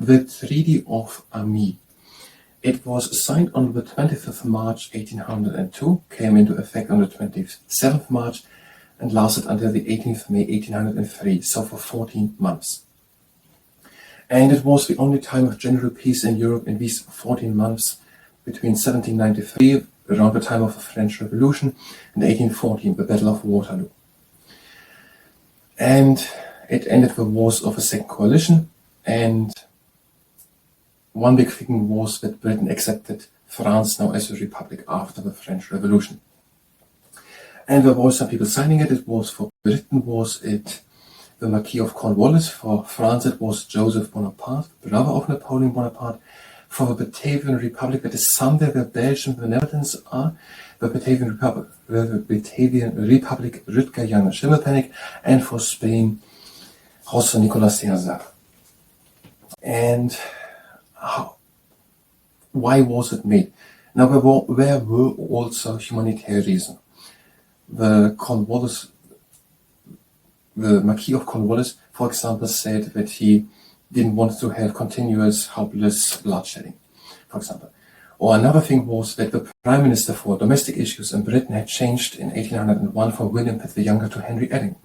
the Treaty of Amiens. It was signed on the 20th of March 1802, came into effect on the 27th March, and lasted until the 18th of May 1803, so for 14 months. And it was the only time of general peace in Europe in these 14 months between 1793, around the time of the French Revolution, and 1814, the Battle of Waterloo. And it ended the wars of the Second Coalition, and one big thing was that Britain accepted France now as a republic after the French Revolution. And there were some people signing it. It was for Britain, was it the Marquis of Cornwallis? For France, it was Joseph Bonaparte, brother of Napoleon Bonaparte. For the Batavian Republic, that is somewhere where Belgium and the Netherlands are, the Batavian Republic, Rutger Jan Schimmelpenninck, and for Spain, José Nicolás César. And why was it made? Now, there were also humanitarian reasons. The Marquis of Cornwallis, for example, said that he didn't want to have continuous, helpless bloodshedding, for example. Or another thing was that the Prime Minister for domestic issues in Britain had changed in 1801 from William Pitt the Younger to Henry Edding.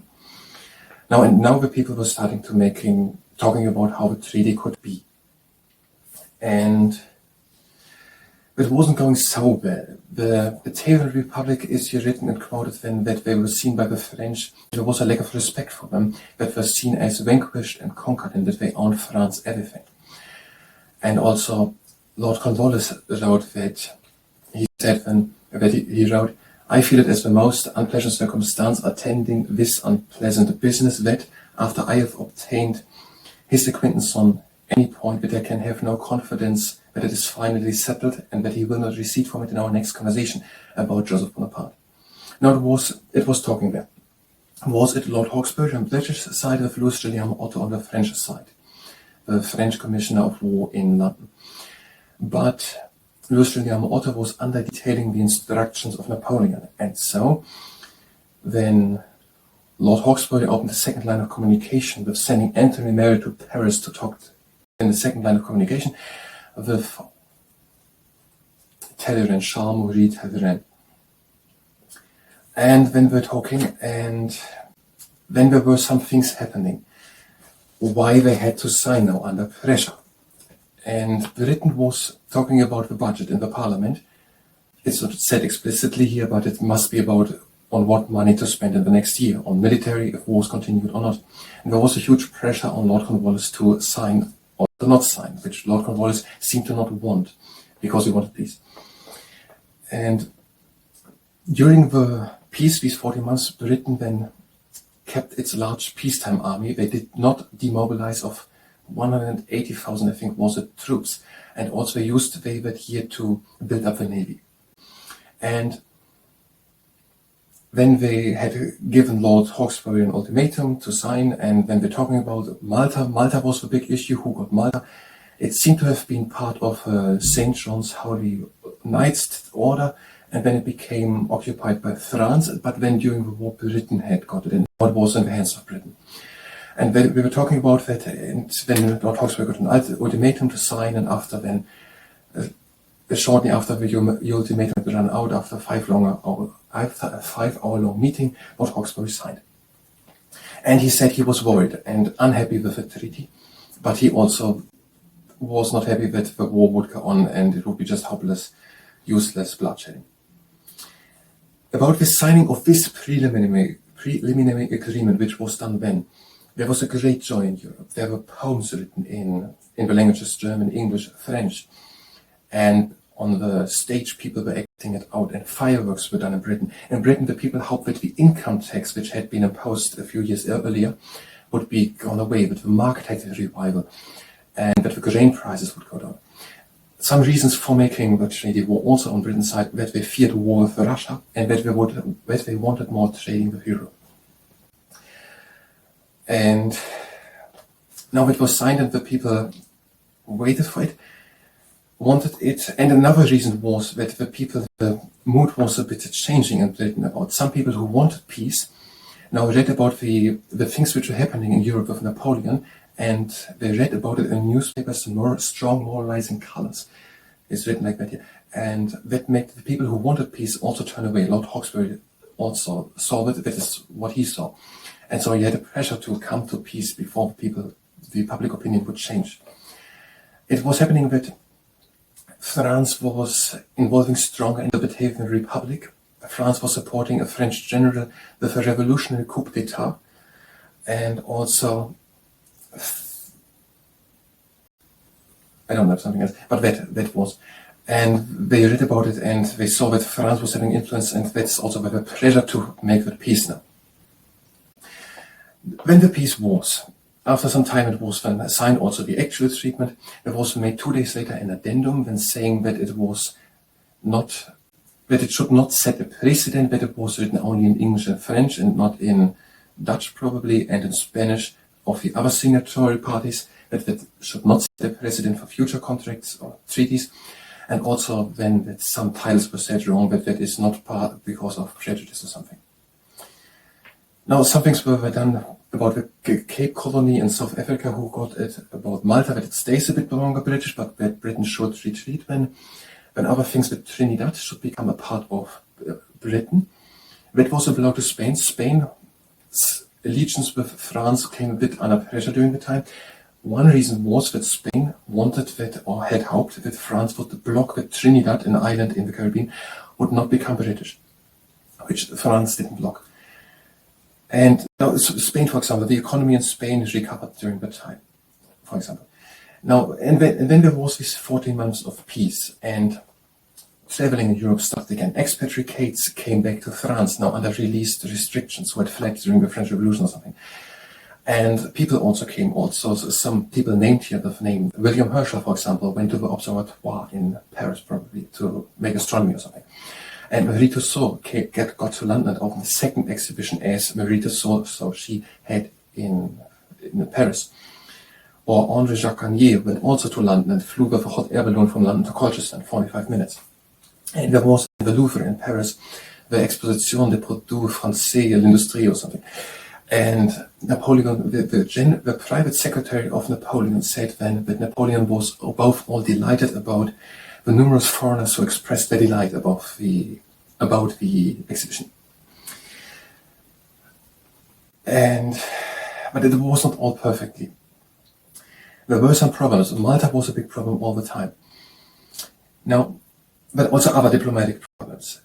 Now the people were starting to talking about how the treaty could be. And it wasn't going so well. The Batavian Republic is here written and quoted then that they were seen by the French, there was a lack of respect for them, that were seen as vanquished and conquered, and that they owned France everything. And also Lord Cornwallis wrote that, he said then, that he wrote, "I feel it as the most unpleasant circumstance attending this unpleasant business that, after I have obtained his acquaintance on any point, that I can have no confidence that it is finally settled, and that he will not recede from it in our next conversation about Joseph Bonaparte." Now it was talking there. Was it Lord Hawkesbury on the British side, with Louis Guillaume Otto on the French side, the French Commissioner of War in London? But Louis Guillaume Otto was detailing the instructions of Napoleon, and so then Lord Hawkesbury opened the second line of communication with sending Anthony Merritt to Paris to talk in the second line of communication with Talleyrand, Charles-Marie Talleyrand. And when we're talking, and then there were some things happening, why they had to sign now under pressure. And Britain was talking about the budget in the parliament. It's not said explicitly here, but it must be about on what money to spend in the next year, on military, if wars continued or not. And there was a huge pressure on Lord Cornwallis to sign or to not sign, which Lord Cornwallis seemed to not want, because he wanted peace. And during the peace, these 40 months, Britain then kept its large peacetime army. They did not demobilize of 180,000, I think, was it, troops. And also they used that year to build up the navy. And then they had given Lord Hawkesbury an ultimatum to sign, and then they're talking about Malta. Malta was the big issue. Who got Malta? It seemed to have been part of St. John's Holy Knights order, and then it became occupied by France. But then during the war, Britain had got it, and it was in the hands of Britain. And then we were talking about that, and then Lord Hawkesbury got an ultimatum to sign, and after then, shortly after the ultimatum had run out, after a 5-hour-long meeting, Lord Hawkesbury signed. And he said he was worried and unhappy with the treaty, but he also was not happy that the war would go on and it would be just hopeless, useless bloodshed. About the signing of this preliminary agreement, which was done then, there was a great joy in Europe. There were poems written in the languages German, English, French. And on the stage, people were acting it out, and fireworks were done in Britain. In Britain, the people hoped that the income tax, which had been imposed a few years earlier, would be gone away, that the market had a revival, and that the grain prices would go down. Some reasons for making the treaty were also on Britain's side, that they feared war with Russia, and that they wanted more trading with Europe. And now it was signed, and the people waited for it, wanted it. And another reason was that the mood was a bit changing in Britain about some people who wanted peace. Now read about the things which were happening in Europe with Napoleon, and they read about it in newspapers, more strong moralizing colors. It's written like that here. And that made the people who wanted peace also turn away. Lord Hawkesbury also saw that is what he saw. And so he had a pressure to come to peace before the public opinion would change. It was happening that France was involving stronger in the Batavian Republic. France was supporting a French general with a revolutionary coup d'etat, and also, I don't know, something else, but that was. And they read about it and they saw that France was having influence, and that's also why the pressure to make that peace now. When the peace was, after some time it was then signed also the actual treatment. It was made 2 days later an addendum when saying that it was not, that it should not set a precedent, that it was written only in English and French and not in Dutch probably and in Spanish of the other signatory parties, that should not set a precedent for future contracts or treaties. And also then that some titles were said wrong, that is not part because of prejudice or something. Now some things were done about the Cape Colony in South Africa, who got it, about Malta, that it stays a bit longer British, but that Britain should retreat when other things with Trinidad should become a part of Britain. That was allowed to Spain. Spain's allegiance with France came a bit under pressure during the time. One reason was that Spain wanted that, or had hoped that France would block that Trinidad, an island in the Caribbean, would not become British, which France didn't block. And now Spain, for example, the economy in Spain is recovered during that time, for example. Now, and then there was this 14 months of peace, and traveling in Europe started again. Expatriates came back to France now under released restrictions who had fled during the French Revolution or something. And people also came, some people named here the name. William Herschel, for example, went to the Observatoire in Paris probably to make astronomy or something. And Marie Tussaud got to London and opened the second exhibition as Marie Tussaud, so she had in Paris. Or André Jacquanier went also to London and flew with a hot air balloon from London to Colchester in 45 minutes. And there was in the Louvre in Paris the Exposition des Produits Français à l'Industrie or something. And Napoleon, the private secretary of Napoleon, said then that Napoleon was above all delighted about the numerous foreigners who expressed their delight about the exhibition. But it was not all perfectly. There were some problems. Malta was a big problem all the time. Now, but also other diplomatic problems.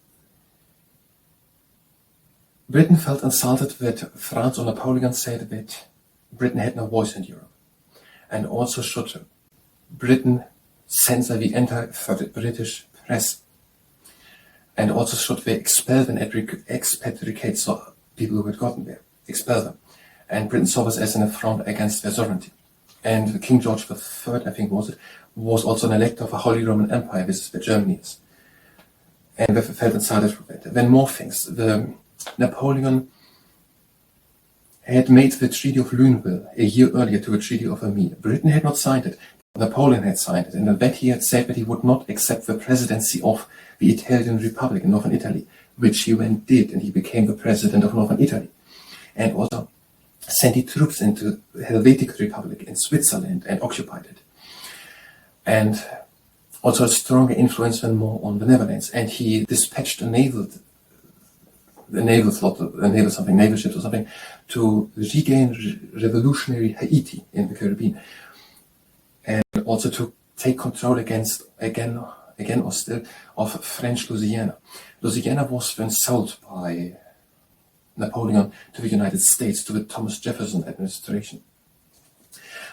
Britain felt insulted that France or Napoleon said that Britain had no voice in Europe. And also should Britain censor the anti-British press. And also should they expel and expatriate people who had gotten there. Expel them. And Britain saw this as an affront against their sovereignty. And King George III, I think was also an elector of a Holy Roman Empire. This is where Germany is. And they felt insulted for that. Then more things. Napoleon had made the Treaty of Lunéville a year earlier to the Treaty of Amiens. Britain had not signed it. Napoleon had signed it, and in that he had said that he would not accept the presidency of the Italian Republic in northern Italy, which he then did, and he became the president of northern Italy. And also sent troops into the Helvetic Republic in Switzerland and occupied it. And also a stronger influence than more on the Netherlands. And he dispatched naval ships or something, to regain revolutionary Haiti in the Caribbean. And also to take control again or still, of French Louisiana. Louisiana was then sold by Napoleon to the United States, to the Thomas Jefferson administration.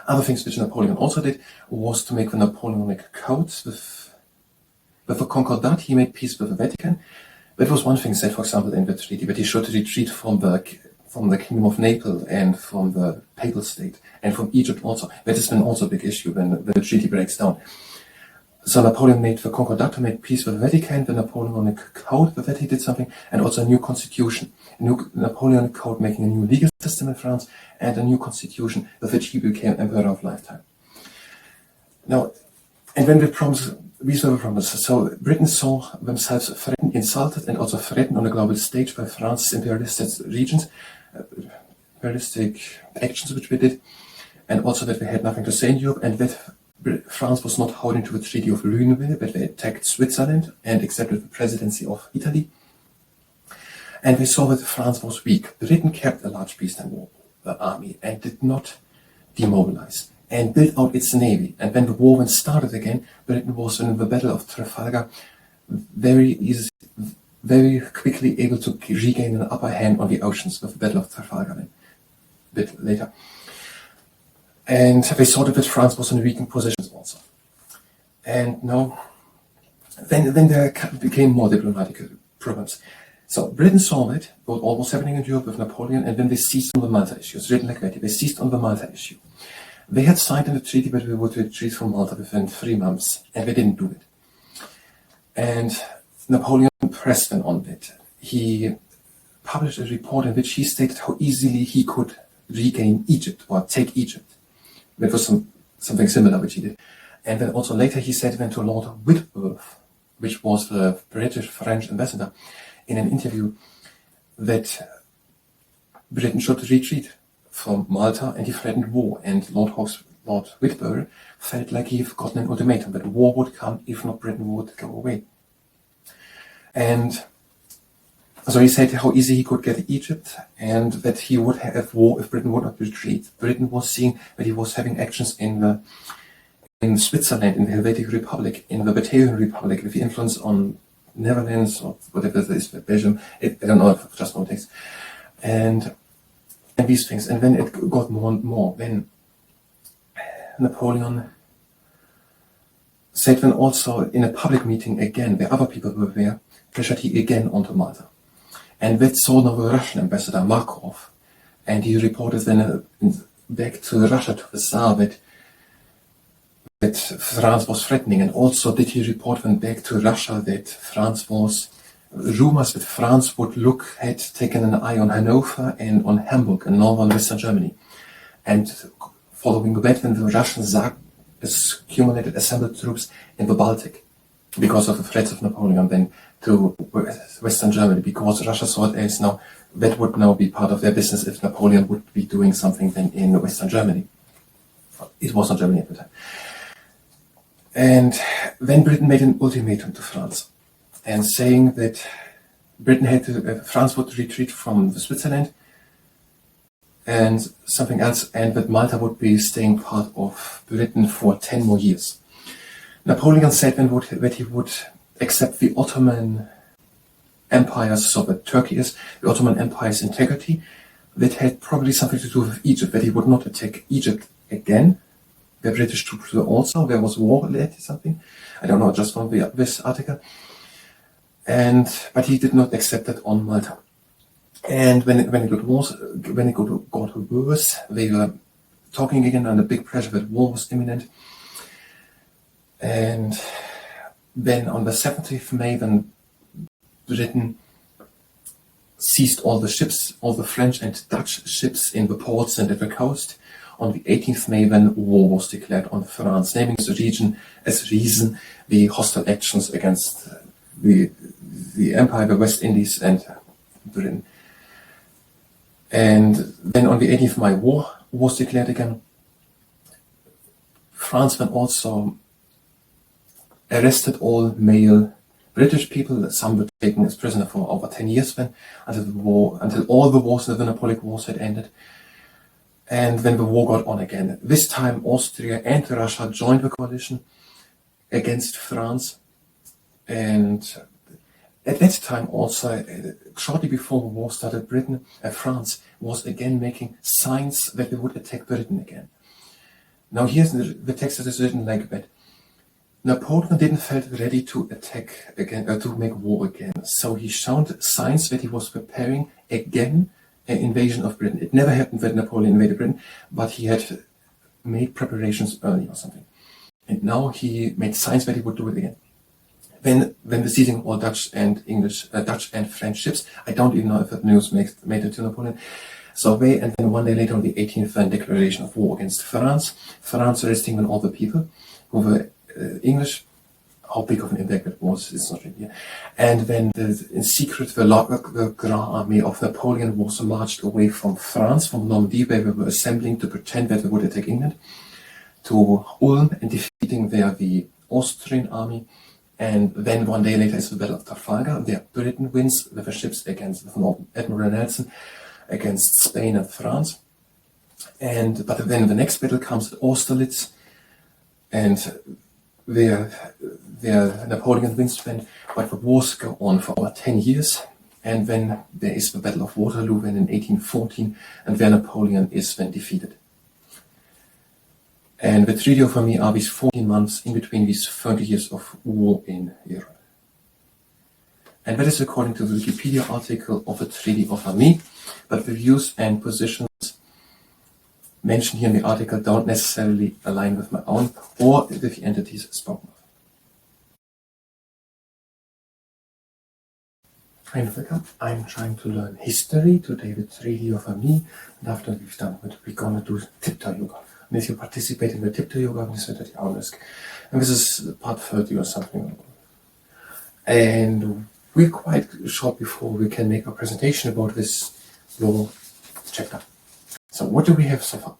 Other things which Napoleon also did was to make the Napoleonic Codes with the Concordat. He made peace with the Vatican. That was one thing said, for example, in the treaty, that he should retreat from the Kingdom of Naples and from the Papal State and from Egypt also. That has been also a big issue when the treaty breaks down. So Napoleon made the Concordat to make peace with the Vatican, the Napoleonic Code, with that he did something, and also a new constitution. A new Napoleonic Code making a new legal system in France, and a new constitution with which he became emperor of lifetime. Now, and when these were the promises. So Britain saw themselves threatened, insulted, and also threatened on the global stage by France's imperialistic actions which they did. and also that they had nothing to say in Europe, and that France was not holding to the Treaty of Luneville, but they attacked Switzerland and accepted the presidency of Italy. And we saw that France was weak. Britain kept a large peacetime war army and did not demobilize and built out its navy. And when the war started again, Britain was in the Battle of Trafalgar very quickly able to regain an upper hand on the oceans with the Battle of Trafalgar a bit later. And they saw that France was in a weakened position also. And now, then there became more diplomatic problems. So Britain saw it, what was happening in Europe with Napoleon, and then they seized on the Malta issue. It's written like that. They seized on the Malta issue. They had signed in the treaty that they would retreat from Malta within 3 months, and they didn't do it. And Napoleon pressed them on it. He published a report in which he stated how easily he could regain Egypt or take Egypt. That was something similar which he did. And then also later he said then to Lord Whitworth, which was the British-French ambassador, in an interview that Britain should retreat from Malta, and he threatened war. And Lord Whitworth felt like he had gotten an ultimatum that war would come if not Britain would go away. And so he said how easy he could get Egypt, and that he would have war if Britain would not retreat. Britain was seeing that he was having actions in Switzerland, in the Helvetic Republic, in the Batavian Republic, with the influence on Netherlands or whatever it is, Belgium. I don't know if just what it takes. And these things. And then it got more and more. Then Napoleon said then also in a public meeting again, where other people were there, pressured he again onto Malta. And that saw now the Russian ambassador, Markov, and he reported then back to Russia, to the Tsar, that France was threatening. And also did he report then back to Russia that France was, rumors that France would had taken an eye on Hanover and on Hamburg in northern Western Germany. And following that, then the Russians accumulated, assembled troops in the Baltic because of the threats of Napoleon then to Western Germany, because Russia saw it as now that would now be part of their business if Napoleon would be doing something then in Western Germany. It was not Germany at the time. And then Britain made an ultimatum to France, and saying that France would retreat from Switzerland and something else, and that Malta would be staying part of Britain for 10 more years. Napoleon said then that he would accept the Ottoman Empire's, so that Turkey is, the Ottoman Empire's integrity. That had probably something to do with Egypt, that he would not attack Egypt again. The British troops were also, there was war led something. I don't know, just from this article. But he did not accept that on Malta. And when it got worse, they were talking again under big pressure that war was imminent. And then on the 17th May, then Britain seized all the ships, all the French and Dutch ships in the ports and at the coast. On the 18th May, then war was declared on France, naming the region as reason the hostile actions against the Empire, the West Indies, and Britain. And then on the 18th May, war was declared again. France then also arrested all male British people. Some were taken as prisoner for over 10 years then, until all the wars, the Napoleonic Wars, had ended. And then the war got on again. This time Austria and Russia joined the coalition against France. And at that time also, shortly before the war started, France was again making signs that they would attack Britain again. Now here's the text that is written like that. Napoleon didn't feel ready to attack again, to make war again. So he showed signs that he was preparing again an invasion of Britain. It never happened that Napoleon invaded Britain, but he had made preparations early or something. And now he made signs that he would do it again. When the seizing all Dutch and French ships, I don't even know if that news made it to Napoleon. So and then one day later on the 18th, then declaration of war against France. France arresting then all the people who were English, how big of an impact it was, it's not really here. And when in secret the Grand Army of Napoleon was marched away from France, from Normandy, where we were assembling to pretend that they would attack England, to Ulm and defeating there the Austrian army. And then one day later is the Battle of Trafalgar, where Britain wins with the ships against Admiral Nelson against Spain and France. But then the next battle comes at Austerlitz, and where Napoleon wins then, but the wars go on for over 10 years. And then there is the Battle of Waterloo then in 1814, and where Napoleon is then defeated. And the Treaty of Amiens are these 14 months in between these 30 years of war in Europe. And that is according to the Wikipedia article of the Treaty of Amiens, but the views and positions mentioned here in the article don't necessarily align with my own or with the entities spoken of. I'm trying to learn history today with Treaty of Amiens, and after we've done it, we're gonna do tiptoe yoga. And if you participate in the tiptoe yoga, this is and this is part 30 or something. And we're quite short before we can make a presentation about this law chapter. So what do we have so far?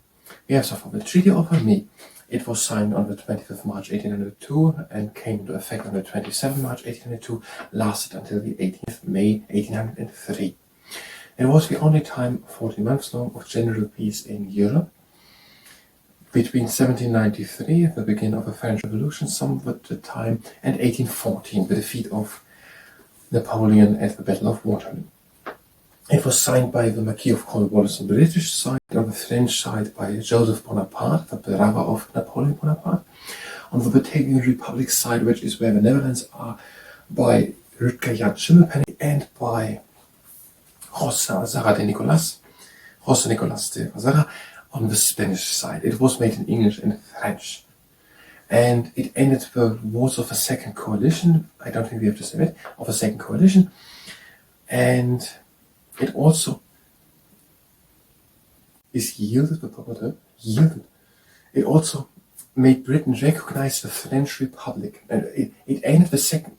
We have so far the Treaty of Amiens. It was signed on the 20th of March 1802 and came into effect on the 27th of March 1802, lasted until the 18th of May 1803. It was the only time, 14 months long, of general peace in Europe. Between 1793, the beginning of the French Revolution, somewhat the time, and 1814, the defeat of Napoleon at the Battle of Waterloo. It was signed by the Marquis of Cornwallis on the British side, on the French side by Joseph Bonaparte, the brother of Napoleon Bonaparte. On the Batavian Republic side, which is where the Netherlands are, by Rutger Jan Schimmelpenninck and by José Nicolas de Zara on the Spanish side. It was made in English and French. And it ended the wars of a second coalition, I don't think we have to say it, of a second coalition. And it also is yielded, the proper term, yielded. It also made Britain recognize the French Republic. And it ended the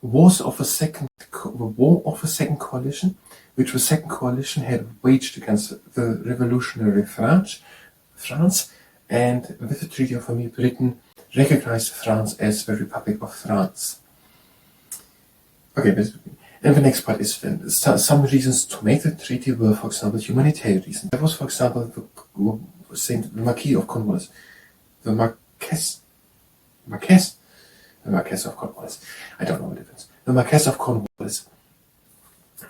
war of a second coalition, which the second coalition had waged against the revolutionary France, and with the Treaty of Amiens, Britain recognized France as the Republic of France. Okay, and the next part is then some reasons to make the treaty were, for example, humanitarian reasons. There was, for example, the Marquis of Cornwallis, the Marquess of Cornwallis. I don't know the difference. The Marquess of Cornwallis,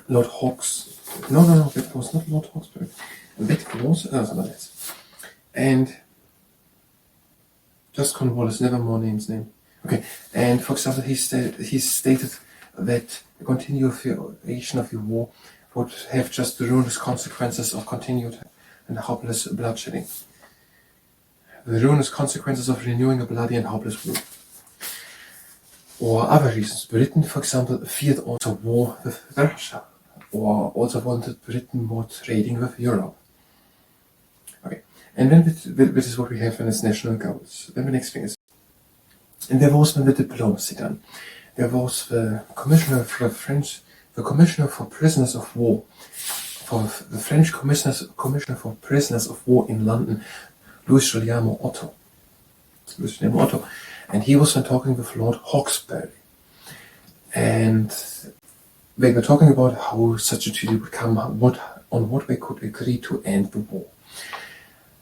Lord Hawks. No, that was not Lord Hawkesbury. That was somebody else. And just Cornwallis, never more names name. Okay, and for example, he stated that the continuation of the war would have just the ruinous consequences of continued and hopeless bloodshedding. The ruinous consequences of renewing a bloody and hopeless war. Or other reasons. Britain, for example, feared also war with Russia, or also wanted Britain more trading with Europe. Okay, and then this is what we have in its national goals. Then the next thing is, and there was then the diplomacy done. There was the Commissioner for Prisoners of War, for the French Commissioner for Prisoners of War in London, Louis Guillermo Otto. And he was then talking with Lord Hawkesbury. And they were talking about how such a treaty would come, on what they could agree to end the war.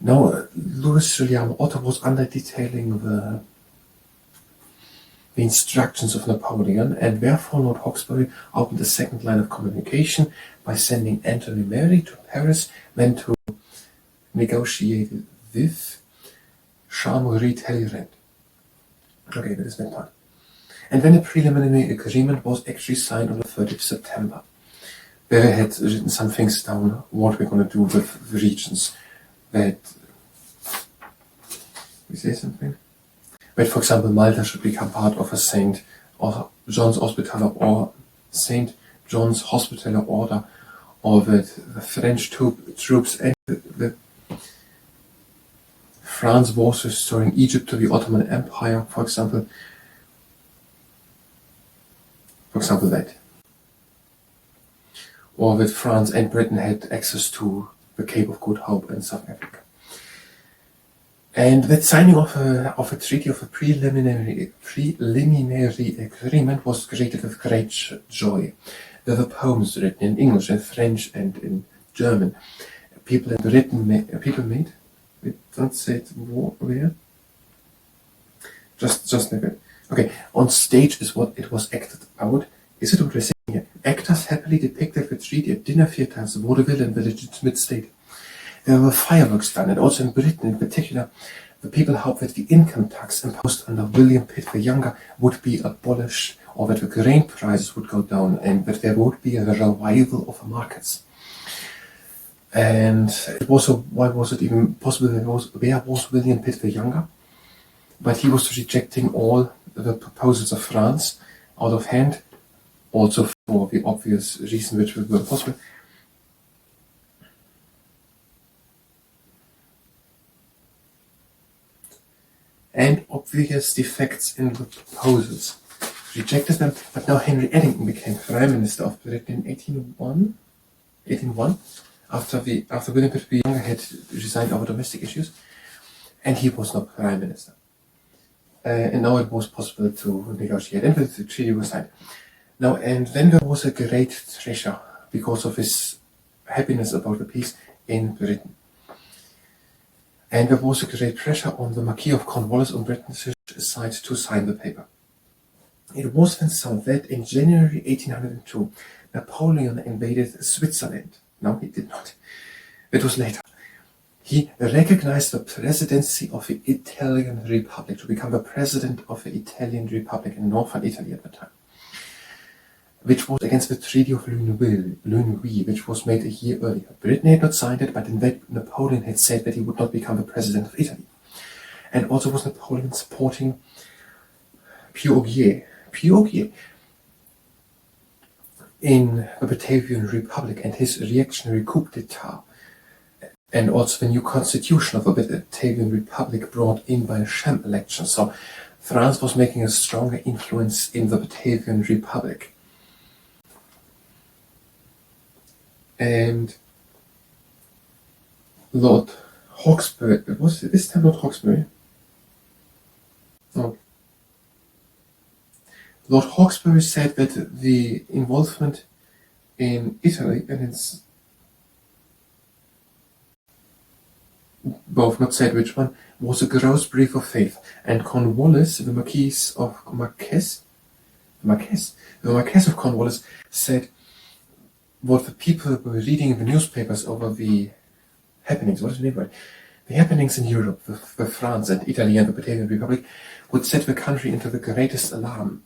Now, Louis Guillermo Otto was detailing the instructions of Napoleon, and therefore Lord Hawkesbury opened a second line of communication by sending Anthony Merry to Paris, then to negotiate with Charles Talleyrand. Okay, that is that part. And then a preliminary agreement was actually signed on the 30th of September. Where they had written some things down, what we're going to do with the regions. That, we say something? That, for example, Malta should become part of a St. John's Hospitaller or St. John's Hospitaller Order, or that the French troops and the France was restoring Egypt to the Ottoman Empire, for example, For example, that. Or that France and Britain had access to the Cape of Good Hope in South Africa. And that signing of a treaty, of a preliminary agreement was greeted with great joy. There were poems written in English and French and in German. People in Britain made. We don't say it where. Just like that. Okay, on stage is what it was acted out. Is it what we're saying here? Actors happily depicted the treaty at dinner theatres, vaudeville and the legitimate state. There were fireworks done, and also in Britain in particular, the people hoped that the income tax imposed under William Pitt the Younger would be abolished, or that the grain prices would go down, and that there would be a revival of the markets. And it was why was it even possible? Where was William Pitt the Younger? But he was rejecting all the proposals of France out of hand, also for the obvious reason which were possible. And obvious defects in the proposals. Rejected them, but now Henry Eddington became Prime Minister of Britain in 1801, after William Pitt the Younger had resigned over domestic issues, and he was not Prime Minister. And now it was possible to negotiate, and the treaty was signed. Now, and then there was a great treasure because of his happiness about the peace in Britain. And there was a great pressure on the Marquis of Cornwallis on Britain's side to sign the paper. It was then so that in January 1802, Napoleon invaded Switzerland. No, he did not. It was later. He recognized the presidency of the Italian Republic, to become the president of the Italian Republic in northern Italy at the time, which was against the Treaty of Lunéville, which was made a year earlier. Britain had not signed it, but in that Napoleon had said that he would not become the president of Italy. And also was Napoleon supporting Piogier in the Batavian Republic and his reactionary coup d'etat, and also the new constitution of the Batavian Republic brought in by a sham election. So France was making a stronger influence in the Batavian Republic. And Lord Hawkesbury, was it this time Lord Hawkesbury? No. Lord Hawkesbury said that the involvement in Italy and its both not said which one was a gross breach of faith, and Cornwallis, the Marquis of Cornwallis, said what the people were reading in the newspapers over the happenings. What is the name of it? The happenings in Europe, with France and Italy and the Batavian Republic, would set the country into the greatest alarm.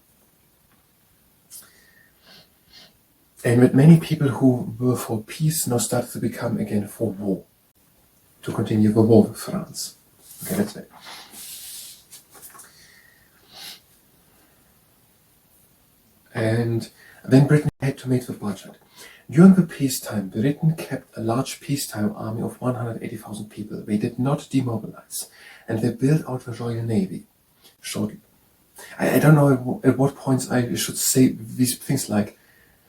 And with many people who were for peace now started to become again for war, to continue the war with France. Okay, that's it. And then Britain had to make the budget. During the peacetime, Britain kept a large peacetime army of 180,000 people. They did not demobilize, and they built out the Royal Navy shortly. I don't know at what points I should say these things, like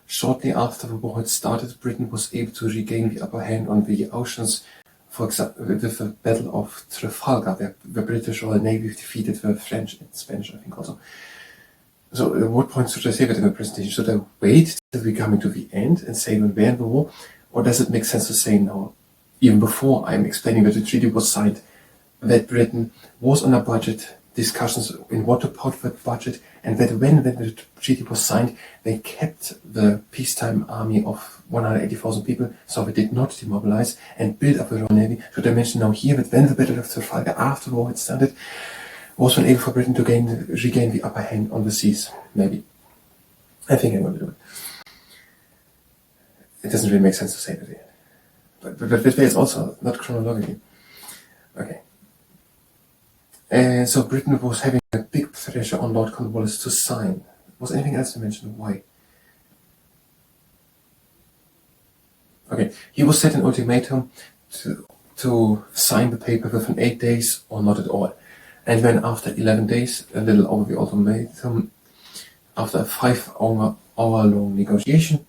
shortly after the war had started, Britain was able to regain the upper hand on the oceans. For example, with the Battle of Trafalgar, where the British Royal Navy defeated the French and Spanish, I think also. So at what point should I say that in the presentation? Should I wait till we come to the end and say when we're in the war? Or does it make sense to say now, even before I'm explaining that the treaty was signed, that Britain was on a budget, discussions in what to put for the budget, and that when the treaty was signed, they kept the peacetime army of 180,000 people, so they did not demobilize and build up a Royal Navy. Should I mention now here that when the Battle of Trafalgar, after the war had started, was unable for Britain to regain the upper hand on the seas? Maybe. I think I'm going to do it. It doesn't really make sense to say that yet. But that way it's also not chronologically. Okay. And so Britain was having a big pressure on Lord Cornwallis to sign. Was anything else to mention? Why? Okay, he was set an ultimatum to sign the paper within 8 days or not at all. And then after 11 days, a little over the ultimatum, after a 5-hour hour-long negotiation.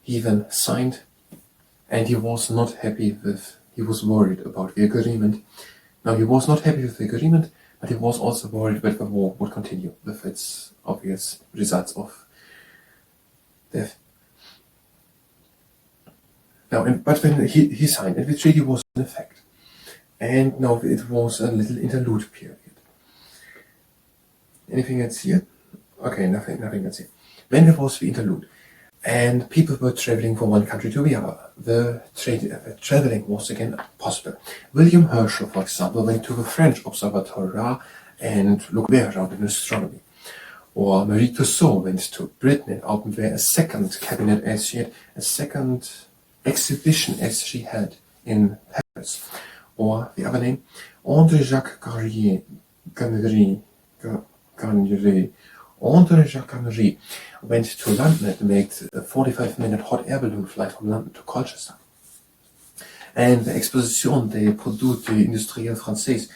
He then signed, and he was not happy with, he was worried about the agreement. Now, he was not happy with the agreement, but he was also worried that the war would continue with its obvious results of death. Now, but when he signed, and the treaty was in effect, and now it was a little interlude period. Anything else here? Okay, nothing else here. Then there was the interlude, and people were traveling from one country to the other. The traveling was again possible. William Herschel, for example, went to the French Observatoire and looked there around in astronomy. Or Marie Tussaud went to Britain and opened there a second cabinet as she had a second exhibition as she had in Paris. Or the other name, André-Jacques Garnier went to London and made a 45-minute hot air balloon flight from London to Colchester. And l'exposition des produits de l'industrie française,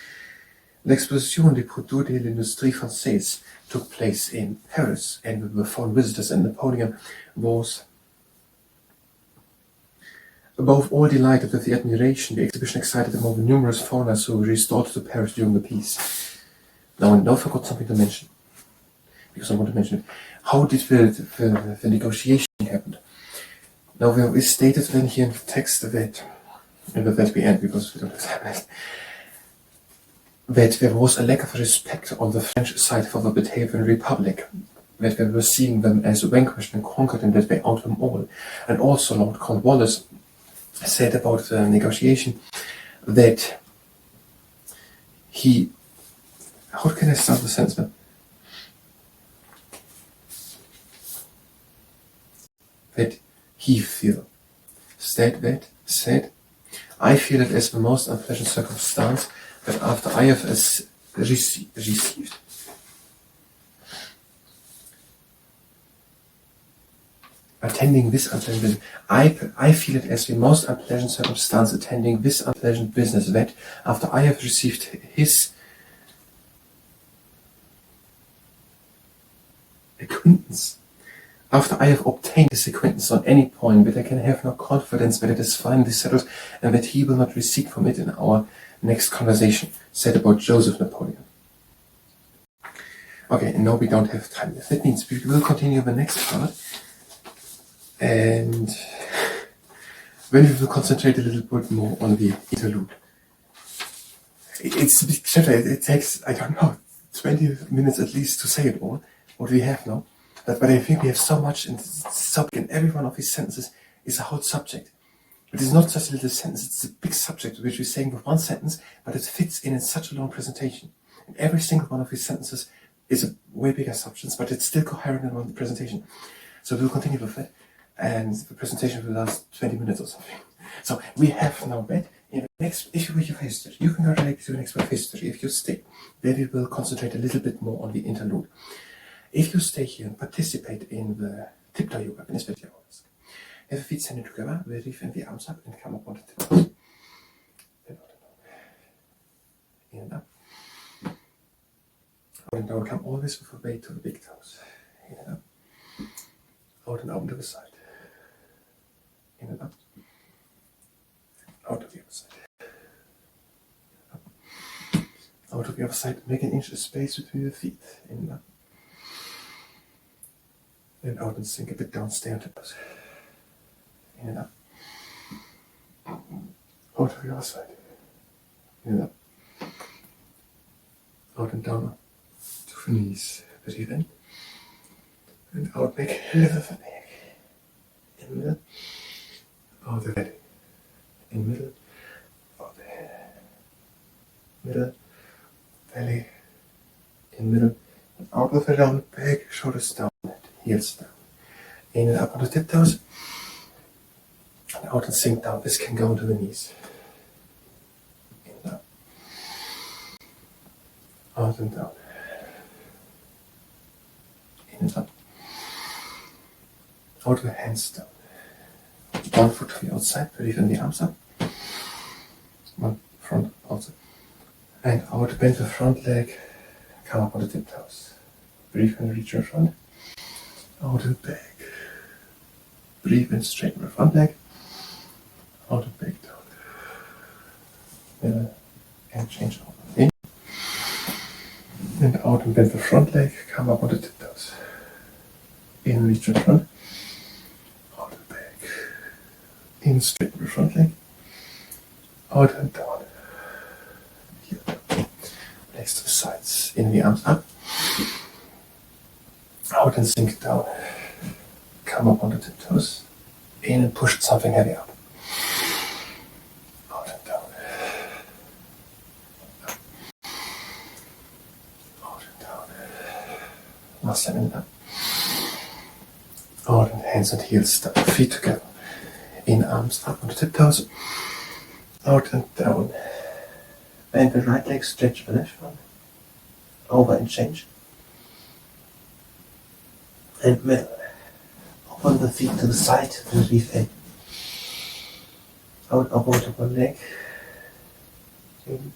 took place in Paris, and the foreign visitors, and Napoleon was above all delighted with the admiration the exhibition excited among the numerous foreigners who restored to Paris during the peace. Now, I now forgot something to mention, because I want to mention it. How did the negotiation happen? Now, we stated then here in the text that, and with that we end because we don't have time, that there was a lack of respect on the French side for the Batavian Republic, that they were seeing them as vanquished and conquered and that they out them all. And also Lord Cornwallis said about the negotiation that he, how can I start the sentence, man? That he said, I feel it as the most unpleasant circumstance that after I have received attending this unpleasant business, I feel it as the most unpleasant circumstance attending this unpleasant business that after I have received his acquaintance, after I have obtained his acquaintance on any point, that I can have no confidence that it is finally settled and that he will not recede from it in our next conversation, said about Joseph Napoleon. Okay, and now we don't have time. That means we will continue the next part, and then we will concentrate a little bit more on the interlude. It's a big chapter. It takes, I don't know, 20 minutes at least to say it all, what we have now. But I think we have so much, and in every one of these sentences is a whole subject. It is not just a little sentence, it's a big subject which we're saying with one sentence, but it fits in such a long presentation. And every single one of these sentences is a way bigger substance, but it's still coherent in one presentation. So we'll continue with that, and the presentation will last 20 minutes or something. So we have now read in the next issue of history. You can go directly to the next one of history if you stay. There we will concentrate a little bit more on the interlude. If you stay here and participate in the tiptoe yoga, then it's very honest. Have a feet standing together, we reef the arms up and come up on the tiptoes. In and up. Out and down, come always with a weight to the big toes. In and up. Out and open to the side. In and up. Out to the other side. Up. Out to the other side, make an inch of space between your feet. In and up. And out and sink a bit down, stay on tiptoes. In and up. Out to the other side. In and up. Out and down to the knees. Breathe in. And out, make a little of a neck. In middle. Out the head. In middle. Out the head. Middle. Belly. In middle. And out with the round back, shoulders down. Heels down. In and up on the tiptoes. And out and sink down. This can go into the knees. In and up. Out and down. In and up. Out with the hands down. One foot to the outside, breathe in the arms up. One front, outside. And out, bend the front leg. Come up on the tiptoes. Breathe and reach your front. out and back. Breathe in, straighten the front leg, out and back, down. Middle, and change over. In, and out and bend the front leg, come up on the tiptoes. In, reach in front, out and back. In, straighten the front leg, out and down. Here. Legs to the sides, in the arms up, out and sink down. Come up on the tiptoes, in and push something heavy up. Out and down. Out and down. Last time in and up. Out and hands and heels down, feet together. In, arms up on the tiptoes. Out and down. Bend the right leg, stretch the left one. Over and change. And middle. Open the feet to the side, relief in. Out, elbow to one leg. In.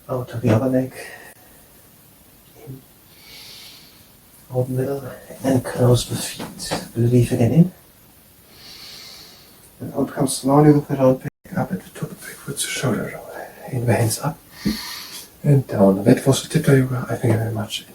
Out to the other leg. In. Out middle. And close the feet. Relief again in. And out comes slowly with the round back up and to the backwards shoulder roll. In the hands up. And down. That was the tiptoe yoga. I thank you very much.